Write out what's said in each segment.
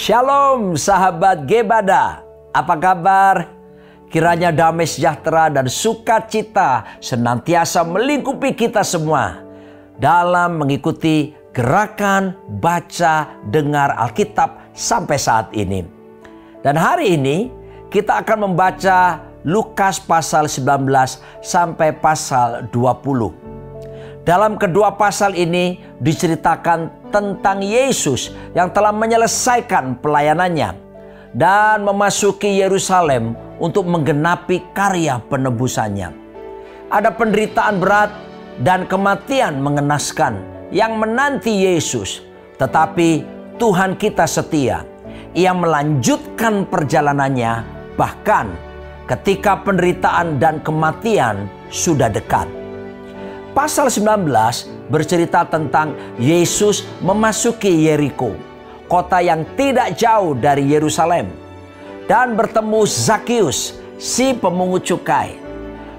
Shalom sahabat Gebada, apa kabar? Kiranya damai sejahtera dan sukacita senantiasa melingkupi kita semua dalam mengikuti gerakan baca dengar Alkitab sampai saat ini. Dan hari ini kita akan membaca Lukas pasal 19 sampai pasal 20. Dalam kedua pasal ini diceritakan tentang Yesus yang telah menyelesaikan pelayanannya dan memasuki Yerusalem untuk menggenapi karya penebusannya. Ada penderitaan berat dan kematian mengenaskan yang menanti Yesus, tetapi Tuhan kita setia. Ia melanjutkan perjalanannya bahkan ketika penderitaan dan kematian sudah dekat. Pasal 19 bercerita tentang Yesus memasuki Yeriko, kota yang tidak jauh dari Yerusalem, dan bertemu Zakius, si pemungut cukai.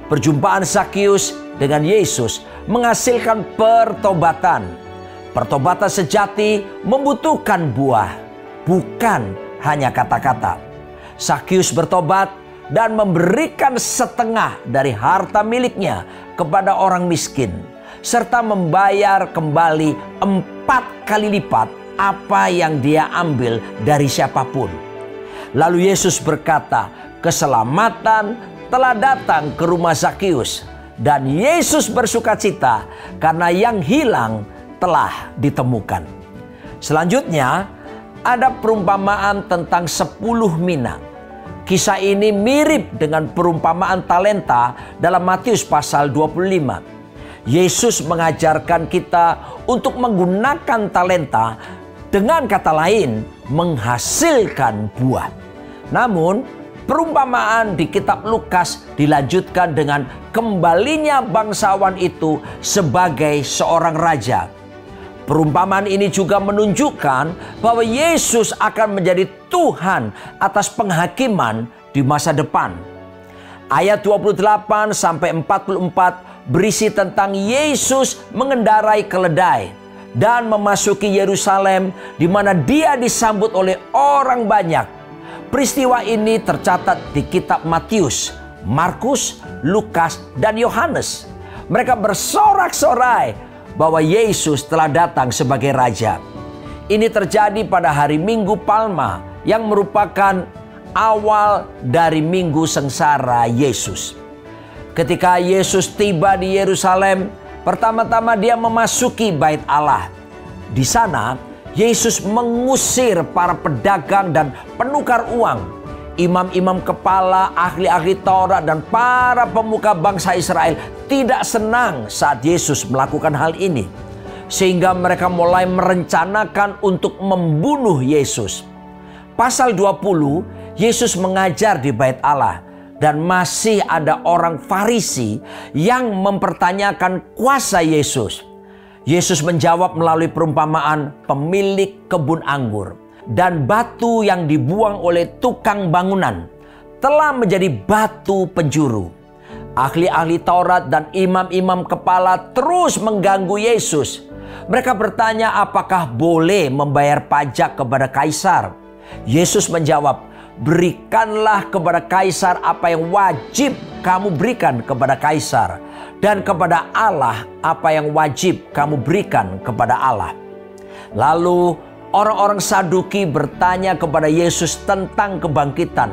Perjumpaan Zakius dengan Yesus menghasilkan pertobatan. Pertobatan sejati membutuhkan buah, bukan hanya kata-kata. Zakius bertobat dan memberikan setengah dari harta miliknya kepada orang miskin, serta membayar kembali 4 kali lipat apa yang dia ambil dari siapapun. Lalu Yesus berkata, keselamatan telah datang ke rumah Zakius, dan Yesus bersukacita karena yang hilang telah ditemukan. Selanjutnya ada perumpamaan tentang 10 mina. Kisah ini mirip dengan perumpamaan talenta dalam Matius pasal 25. Yesus mengajarkan kita untuk menggunakan talenta, dengan kata lain menghasilkan buah. Namun perumpamaan di kitab Lukas dilanjutkan dengan kembalinya bangsawan itu sebagai seorang raja. Perumpamaan ini juga menunjukkan bahwa Yesus akan menjadi Tuhan atas penghakiman di masa depan. Ayat 28 sampai 44 berisi tentang Yesus mengendarai keledai dan memasuki Yerusalem, di mana dia disambut oleh orang banyak. Peristiwa ini tercatat di kitab Matius, Markus, Lukas, dan Yohanes. Mereka bersorak-sorai bahwa Yesus telah datang sebagai raja. Ini terjadi pada hari Minggu Palma yang merupakan awal dari Minggu Sengsara Yesus. Ketika Yesus tiba di Yerusalem, pertama-tama dia memasuki Bait Allah. Di sana Yesus mengusir para pedagang dan penukar uang, imam-imam kepala, ahli-ahli Taurat, dan para pemuka bangsa Israel tidak senang saat Yesus melakukan hal ini. Sehingga mereka mulai merencanakan untuk membunuh Yesus. Pasal 20, Yesus mengajar di Bait Allah. Dan masih ada orang Farisi yang mempertanyakan kuasa Yesus. Yesus menjawab melalui perumpamaan pemilik kebun anggur. Dan batu yang dibuang oleh tukang bangunan telah menjadi batu penjuru. Ahli-ahli Taurat dan imam-imam kepala terus mengganggu Yesus. Mereka bertanya apakah boleh membayar pajak kepada Kaisar. Yesus menjawab, berikanlah kepada Kaisar apa yang wajib kamu berikan kepada Kaisar, dan kepada Allah apa yang wajib kamu berikan kepada Allah. Lalu orang-orang Saduki bertanya kepada Yesus tentang kebangkitan.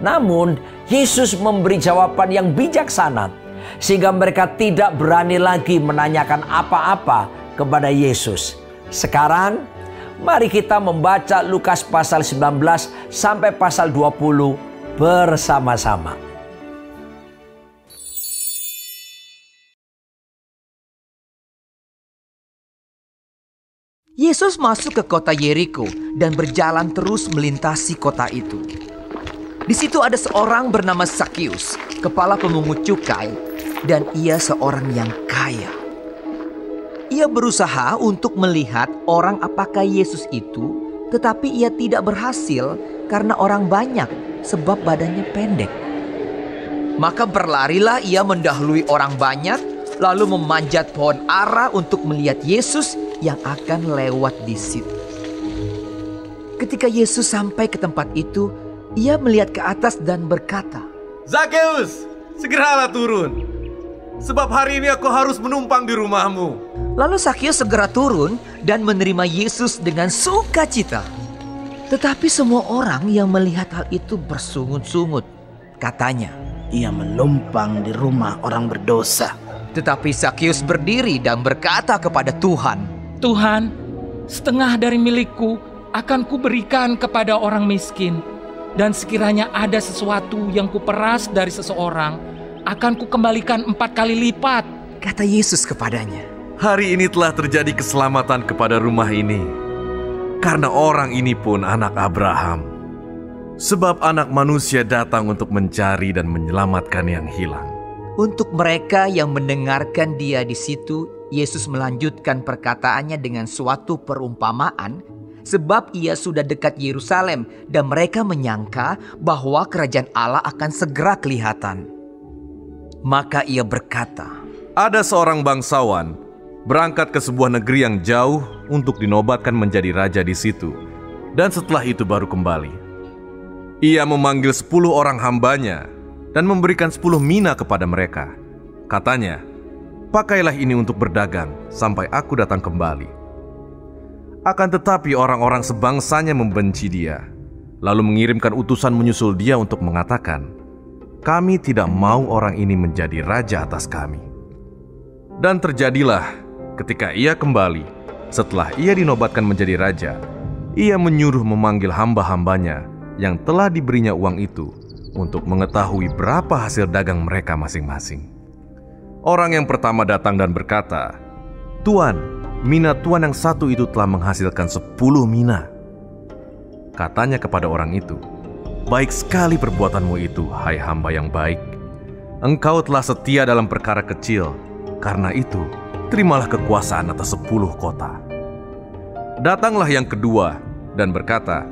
Namun Yesus memberi jawaban yang bijaksana, sehingga mereka tidak berani lagi menanyakan apa-apa kepada Yesus. Sekarang mari kita membaca Lukas pasal 19 sampai pasal 20 bersama-sama. Yesus masuk ke kota Yeriko dan berjalan terus melintasi kota itu. Di situ ada seorang bernama Zakius, kepala pemungut cukai, dan ia seorang yang kaya. Ia berusaha untuk melihat orang apakah Yesus itu, tetapi ia tidak berhasil karena orang banyak sebab badannya pendek. Maka berlarilah ia mendahului orang banyak, lalu memanjat pohon ara untuk melihat Yesus yang akan lewat di situ. Ketika Yesus sampai ke tempat itu, ia melihat ke atas dan berkata, Zakeus, segeralah turun, sebab hari ini aku harus menumpang di rumahmu. Lalu Sakeus segera turun dan menerima Yesus dengan sukacita. Tetapi semua orang yang melihat hal itu bersungut-sungut. Katanya, ia menumpang di rumah orang berdosa. tetapi Sakeus berdiri dan berkata kepada Tuhan, Tuhan, setengah dari milikku akan kuberikan kepada orang miskin. Dan sekiranya ada sesuatu yang kuperas dari seseorang, akan kukembalikan 4 kali lipat. Kata Yesus kepadanya, Hari ini telah terjadi keselamatan kepada rumah ini, karena orang ini pun anak Abraham. Sebab anak manusia datang untuk mencari dan menyelamatkan yang hilang. Untuk mereka yang mendengarkan dia di situ, Yesus melanjutkan perkataannya dengan suatu perumpamaan, sebab ia sudah dekat Yerusalem dan mereka menyangka bahwa kerajaan Allah akan segera kelihatan. Maka ia berkata, Ada seorang bangsawan berangkat ke sebuah negeri yang jauh untuk dinobatkan menjadi raja di situ, dan setelah itu baru kembali. Ia memanggil 10 orang hambanya dan memberikan 10 mina kepada mereka. Katanya, pakailah ini untuk berdagang sampai aku datang kembali. Akan tetapi orang-orang sebangsanya membenci dia, lalu mengirimkan utusan menyusul dia untuk mengatakan, Kami tidak mau orang ini menjadi raja atas kami. Dan terjadilah ketika ia kembali, setelah ia dinobatkan menjadi raja, ia menyuruh memanggil hamba-hambanya yang telah diberinya uang itu untuk mengetahui berapa hasil dagang mereka masing-masing. Orang yang pertama datang dan berkata, Tuan, mina tuan yang satu itu telah menghasilkan 10 mina. Katanya kepada orang itu, Baik sekali perbuatanmu itu, hai hamba yang baik. Engkau telah setia dalam perkara kecil, karena itu terimalah kekuasaan atas 10 kota. Datanglah yang kedua dan berkata,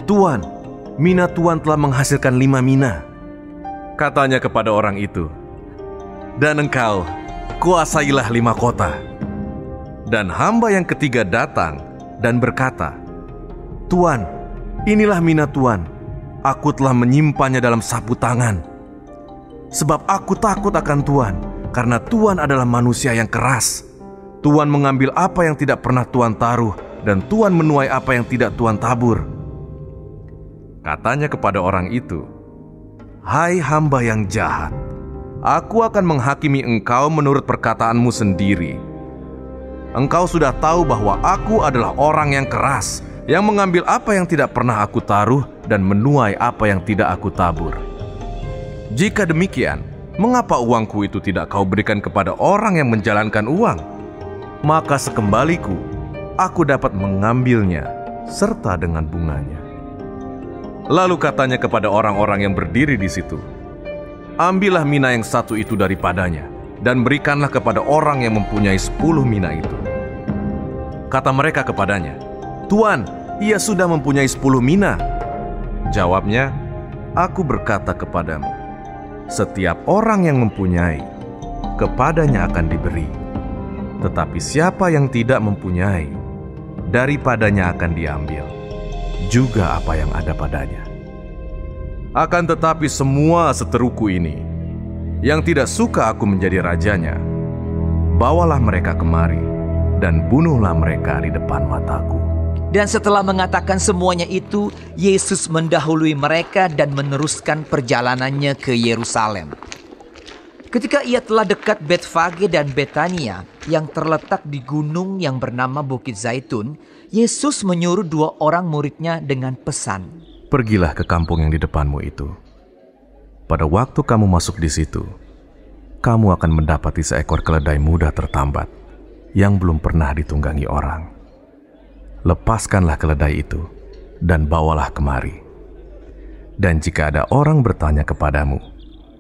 Tuan, mina tuan telah menghasilkan 5 mina. Katanya kepada orang itu, Dan engkau kuasailah 5 kota. Dan hamba yang ketiga datang dan berkata, Tuan, inilah mina tuan. Aku telah menyimpannya dalam sapu tangan. Sebab aku takut akan Tuan, karena Tuan adalah manusia yang keras. Tuan mengambil apa yang tidak pernah Tuan taruh, dan Tuan menuai apa yang tidak Tuan tabur. Katanya kepada orang itu, Hai hamba yang jahat, aku akan menghakimi engkau menurut perkataanmu sendiri. Engkau sudah tahu bahwa aku adalah orang yang keras, yang mengambil apa yang tidak pernah aku taruh dan menuai apa yang tidak aku tabur. Jika demikian, mengapa uangku itu tidak kau berikan kepada orang yang menjalankan uang? Maka sekembaliku, aku dapat mengambilnya serta dengan bunganya. Lalu katanya kepada orang-orang yang berdiri di situ, Ambillah mina yang satu itu daripadanya, dan berikanlah kepada orang yang mempunyai 10 mina itu. Kata mereka kepadanya, Tuan, ia sudah mempunyai 10 mina. Jawabnya, Aku berkata kepadamu, setiap orang yang mempunyai, kepadanya akan diberi. Tetapi siapa yang tidak mempunyai, daripadanya akan diambil juga apa yang ada padanya. Akan tetapi semua seteruku ini, yang tidak suka aku menjadi rajanya, bawalah mereka kemari dan bunuhlah mereka di depan mataku. Dan setelah mengatakan semuanya itu, Yesus mendahului mereka dan meneruskan perjalanannya ke Yerusalem. Ketika ia telah dekat Betfage dan Betania yang terletak di gunung yang bernama Bukit Zaitun, Yesus menyuruh 2 orang muridnya dengan pesan, Pergilah ke kampung yang di depanmu itu. Pada waktu kamu masuk di situ, kamu akan mendapati seekor keledai muda tertambat yang belum pernah ditunggangi orang. Lepaskanlah keledai itu dan bawalah kemari. Dan jika ada orang bertanya kepadamu,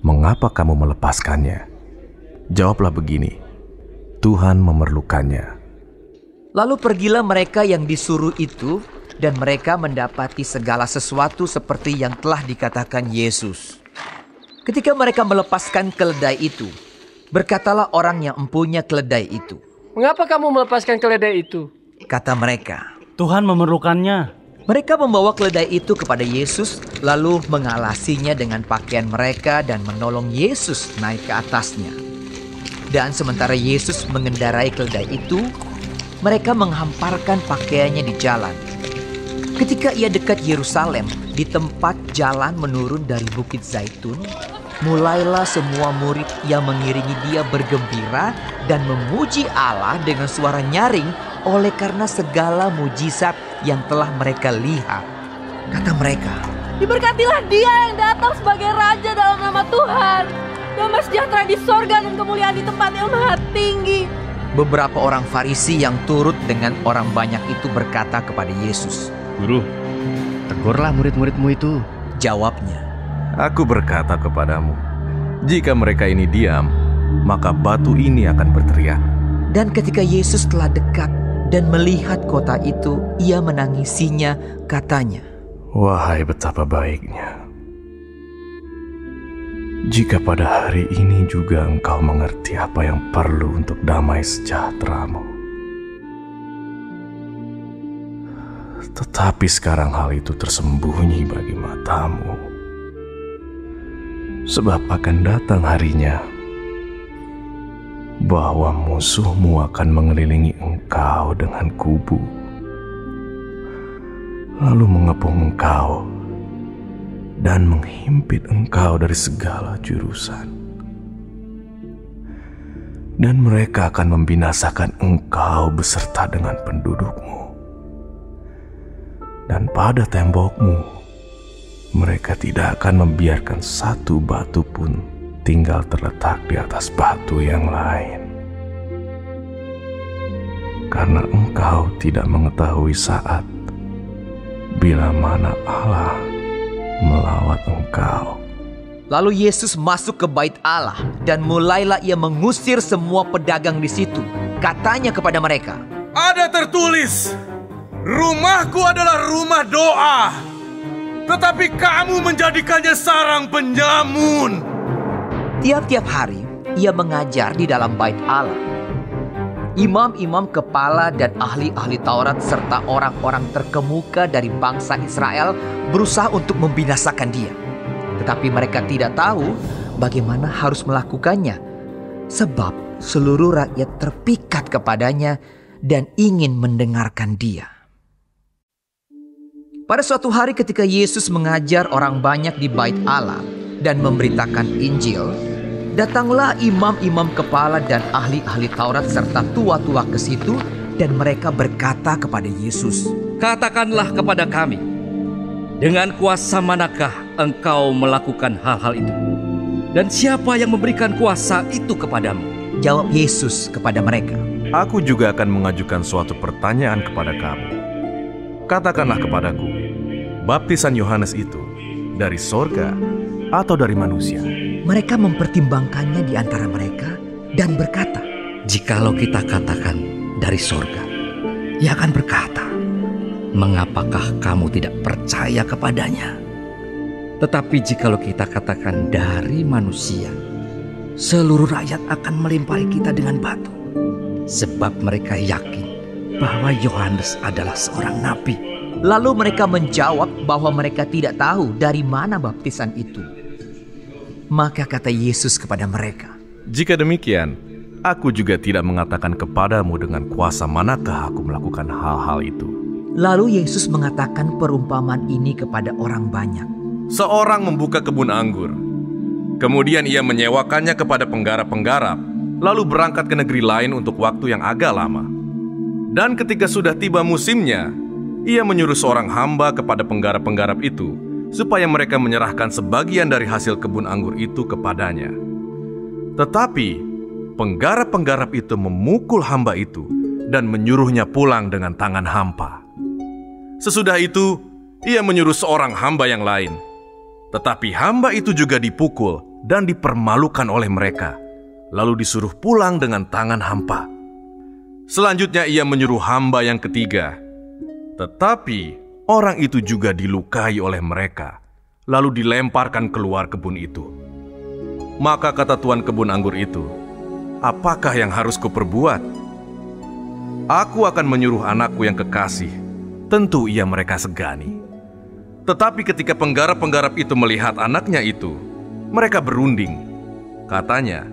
mengapa kamu melepaskannya? Jawablah begini, Tuhan memerlukannya. Lalu pergilah mereka yang disuruh itu, dan mereka mendapati segala sesuatu seperti yang telah dikatakan Yesus. Ketika mereka melepaskan keledai itu, berkatalah orang yang empunya keledai itu, Mengapa kamu melepaskan keledai itu? kata mereka, Tuhan memerlukannya. Mereka membawa keledai itu kepada Yesus, lalu mengalasinya dengan pakaian mereka dan menolong Yesus naik ke atasnya. Dan sementara Yesus mengendarai keledai itu, mereka menghamparkan pakaiannya di jalan. Ketika ia dekat Yerusalem, di tempat jalan menurun dari Bukit Zaitun, mulailah semua murid yang mengiringi dia bergembira dan memuji Allah dengan suara nyaring oleh karena segala mujizat yang telah mereka lihat. Kata mereka, "Diberkatilah dia yang datang sebagai raja dalam nama Tuhan. Damai sejahtera di sorga dan kemuliaan di tempat yang maha tinggi." Beberapa orang Farisi yang turut dengan orang banyak itu berkata kepada Yesus, "Guru, tegurlah murid-muridmu itu." Jawabnya, Aku berkata kepadamu, jika mereka ini diam, maka batu ini akan berteriak. dan ketika Yesus telah dekat dan melihat kota itu, ia menangisinya, katanya, Wahai betapa baiknya, jika pada hari ini juga engkau mengerti apa yang perlu untuk damai sejahteramu. Tetapi sekarang hal itu tersembunyi bagi matamu. Sebab akan datang harinya bahwa musuhmu akan mengelilingi engkau dengan kubu, lalu mengepung engkau dan menghimpit engkau dari segala jurusan. Dan mereka akan membinasakan engkau beserta dengan pendudukmu. Dan pada tembokmu, mereka tidak akan membiarkan satu batu pun tinggal terletak di atas batu yang lain. Karena engkau tidak mengetahui saat bila mana Allah melawat engkau. Lalu Yesus masuk ke bait Allah dan mulailah ia mengusir semua pedagang di situ. Katanya kepada mereka, Ada tertulis, rumahku adalah rumah doa, tetapi kamu menjadikannya sarang penyamun. tiap-tiap hari ia mengajar di dalam bait Allah. Imam-imam kepala dan ahli-ahli Taurat serta orang-orang terkemuka dari bangsa Israel berusaha untuk membinasakan dia. Tetapi mereka tidak tahu bagaimana harus melakukannya, sebab seluruh rakyat terpikat kepadanya dan ingin mendengarkan dia. Pada suatu hari ketika Yesus mengajar orang banyak di bait Allah dan memberitakan Injil, datanglah imam-imam kepala dan ahli-ahli Taurat serta tua-tua ke situ, dan mereka berkata kepada Yesus, Katakanlah kepada kami, dengan kuasa manakah engkau melakukan hal-hal itu? Dan siapa yang memberikan kuasa itu kepadamu? Jawab Yesus kepada mereka, Aku juga akan mengajukan suatu pertanyaan kepada kamu. Katakanlah kepadaku, baptisan Yohanes itu dari sorga atau dari manusia? Mereka mempertimbangkannya di antara mereka dan berkata, Jikalau kita katakan dari sorga, ia akan berkata, Mengapakah kamu tidak percaya kepadanya? Tetapi jikalau kita katakan dari manusia, seluruh rakyat akan melempari kita dengan batu. Sebab mereka yakin bahwa Yohanes adalah seorang nabi. Lalu mereka menjawab bahwa mereka tidak tahu dari mana baptisan itu. Maka kata Yesus kepada mereka, Jika demikian, aku juga tidak mengatakan kepadamu dengan kuasa manakah aku melakukan hal-hal itu. Lalu Yesus mengatakan perumpamaan ini kepada orang banyak. Seorang membuka kebun anggur. Kemudian ia menyewakannya kepada penggarap-penggarap, lalu berangkat ke negeri lain untuk waktu yang agak lama. Dan ketika sudah tiba musimnya, ia menyuruh seorang hamba kepada penggarap-penggarap itu, supaya mereka menyerahkan sebagian dari hasil kebun anggur itu kepadanya. Tetapi penggarap-penggarap itu memukul hamba itu dan menyuruhnya pulang dengan tangan hampa. Sesudah itu, ia menyuruh seorang hamba yang lain. Tetapi hamba itu juga dipukul dan dipermalukan oleh mereka, lalu disuruh pulang dengan tangan hampa. Selanjutnya ia menyuruh hamba yang ketiga. Tetapi orang itu juga dilukai oleh mereka, lalu dilemparkan keluar kebun itu. Maka kata tuan kebun anggur itu, Apakah yang harus kuperbuat? Aku akan menyuruh anakku yang kekasih, tentu ia mereka segani. Tetapi ketika penggarap-penggarap itu melihat anaknya itu, mereka berunding. Katanya,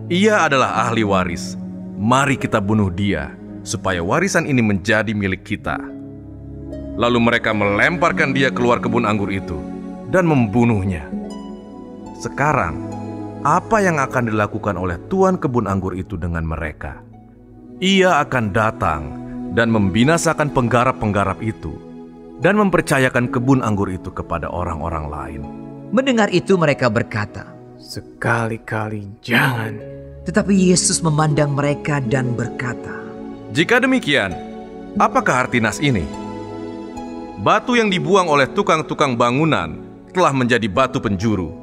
ia adalah ahli waris. Mari kita bunuh dia, supaya warisan ini menjadi milik kita. Lalu mereka melemparkan dia keluar kebun anggur itu dan membunuhnya. Sekarang, apa yang akan dilakukan oleh tuan kebun anggur itu dengan mereka? Ia akan datang dan membinasakan penggarap-penggarap itu dan mempercayakan kebun anggur itu kepada orang-orang lain. Mendengar itu mereka berkata, "Sekali-kali jangan." Tetapi Yesus memandang mereka dan berkata, "Jika demikian, apakah arti nas ini? Batu yang dibuang oleh tukang-tukang bangunan telah menjadi batu penjuru.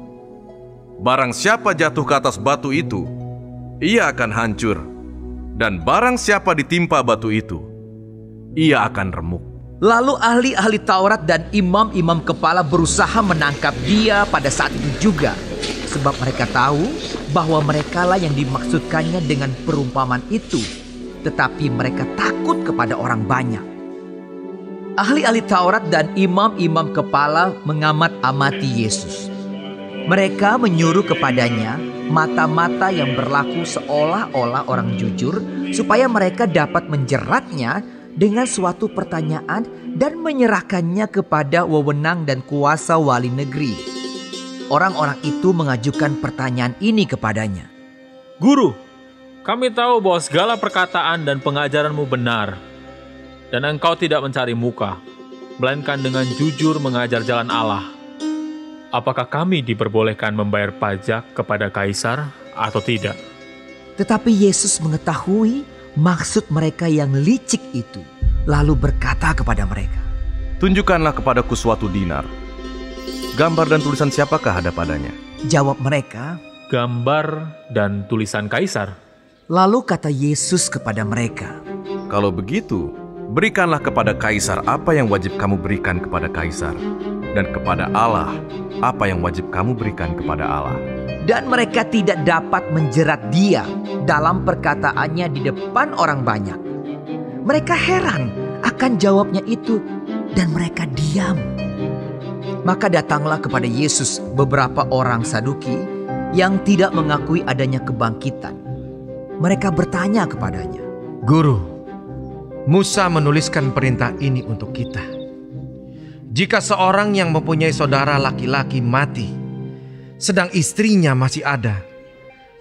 Barang siapa jatuh ke atas batu itu, ia akan hancur. Dan barang siapa ditimpa batu itu, ia akan remuk." Lalu ahli-ahli Taurat dan imam-imam kepala berusaha menangkap dia pada saat itu juga. Sebab mereka tahu bahwa merekalah yang dimaksudkannya dengan perumpamaan itu. Tetapi mereka takut kepada orang banyak. Ahli-ahli Taurat dan imam-imam kepala mengamat-amati Yesus. Mereka menyuruh kepadanya mata-mata yang berlaku seolah-olah orang jujur, supaya mereka dapat menjeratnya dengan suatu pertanyaan dan menyerahkannya kepada wewenang dan kuasa wali negeri. Orang-orang itu mengajukan pertanyaan ini kepadanya. "Guru, kami tahu bahwa segala perkataan dan pengajaranmu benar, dan engkau tidak mencari muka, melainkan dengan jujur mengajar jalan Allah. Apakah kami diperbolehkan membayar pajak kepada Kaisar atau tidak?" Tetapi Yesus mengetahui maksud mereka yang licik itu, lalu berkata kepada mereka, "Tunjukkanlah kepadaku suatu dinar. Gambar dan tulisan siapakah ada padanya?" Jawab mereka, "Gambar dan tulisan Kaisar." Lalu kata Yesus kepada mereka, "Kalau begitu, berikanlah kepada Kaisar apa yang wajib kamu berikan kepada Kaisar, dan kepada Allah apa yang wajib kamu berikan kepada Allah." Dan mereka tidak dapat menjerat dia dalam perkataannya di depan orang banyak. Mereka heran akan jawabnya itu dan mereka diam. Maka datanglah kepada Yesus beberapa orang Saduki yang tidak mengakui adanya kebangkitan. Mereka bertanya kepadanya, "Guru, Musa menuliskan perintah ini untuk kita. Jika seorang yang mempunyai saudara laki-laki mati, sedang istrinya masih ada,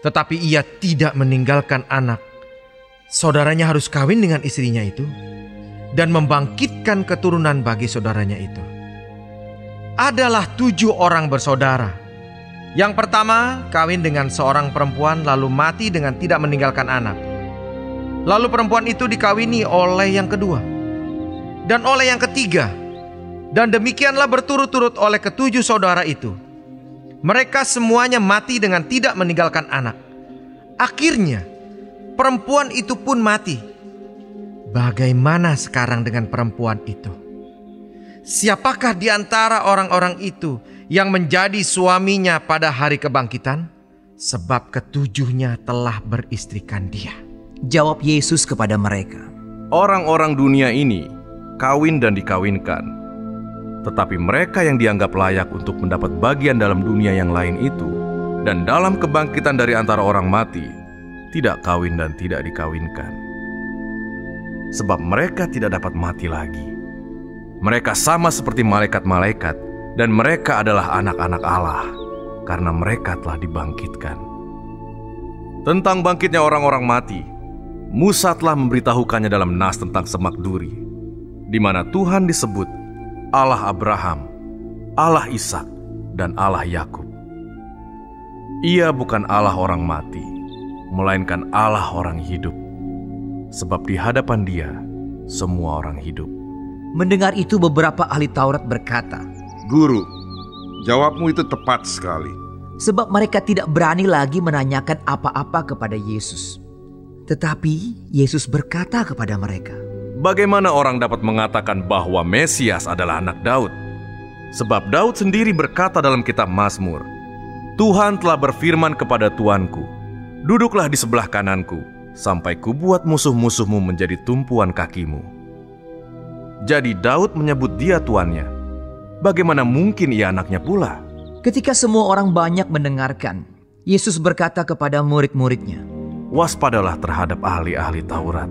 tetapi ia tidak meninggalkan anak, saudaranya harus kawin dengan istrinya itu dan membangkitkan keturunan bagi saudaranya itu. Adalah 7 orang bersaudara. Yang pertama kawin dengan seorang perempuan lalu mati dengan tidak meninggalkan anak. Lalu perempuan itu dikawini oleh yang kedua dan oleh yang ketiga, dan demikianlah berturut-turut oleh ke-7 saudara itu. Mereka semuanya mati dengan tidak meninggalkan anak. Akhirnya perempuan itu pun mati. Bagaimana sekarang dengan perempuan itu? Siapakah di antara orang-orang itu yang menjadi suaminya pada hari kebangkitan? Sebab ke-7-nya telah beristrikan dia." Jawab Yesus kepada mereka, "Orang-orang dunia ini kawin dan dikawinkan. Tetapi mereka yang dianggap layak untuk mendapat bagian dalam dunia yang lain itu, dan dalam kebangkitan dari antara orang mati, tidak kawin dan tidak dikawinkan. Sebab mereka tidak dapat mati lagi. Mereka sama seperti malaikat-malaikat, dan mereka adalah anak-anak Allah, karena mereka telah dibangkitkan." Tentang bangkitnya orang-orang mati, Musa telah memberitahukannya dalam nas tentang semak duri, di mana Tuhan disebut Allah Abraham, Allah Ishak, dan Allah Yakub. Ia bukan Allah orang mati, melainkan Allah orang hidup. Sebab di hadapan Dia, semua orang hidup. Mendengar itu beberapa ahli Taurat berkata, "Guru, jawabmu itu tepat sekali." Sebab mereka tidak berani lagi menanyakan apa-apa kepada Yesus. Tetapi Yesus berkata kepada mereka, "Bagaimana orang dapat mengatakan bahwa Mesias adalah anak Daud? Sebab Daud sendiri berkata dalam kitab Mazmur, 'Tuhan telah berfirman kepada Tuanku, duduklah di sebelah kananku, sampai kubuat musuh-musuhmu menjadi tumpuan kakimu.' Jadi Daud menyebut dia tuannya. Bagaimana mungkin ia anaknya pula? Ketika semua orang banyak mendengarkan, Yesus berkata kepada murid-muridnya, "Waspadalah terhadap ahli-ahli Taurat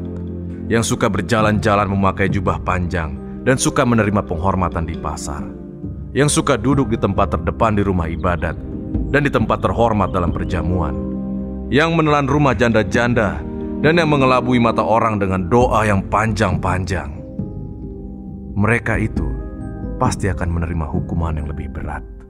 yang suka berjalan-jalan memakai jubah panjang dan suka menerima penghormatan di pasar, yang suka duduk di tempat terdepan di rumah ibadat dan di tempat terhormat dalam perjamuan, yang menelan rumah janda-janda dan yang mengelabui mata orang dengan doa yang panjang-panjang. Mereka itu pasti akan menerima hukuman yang lebih berat."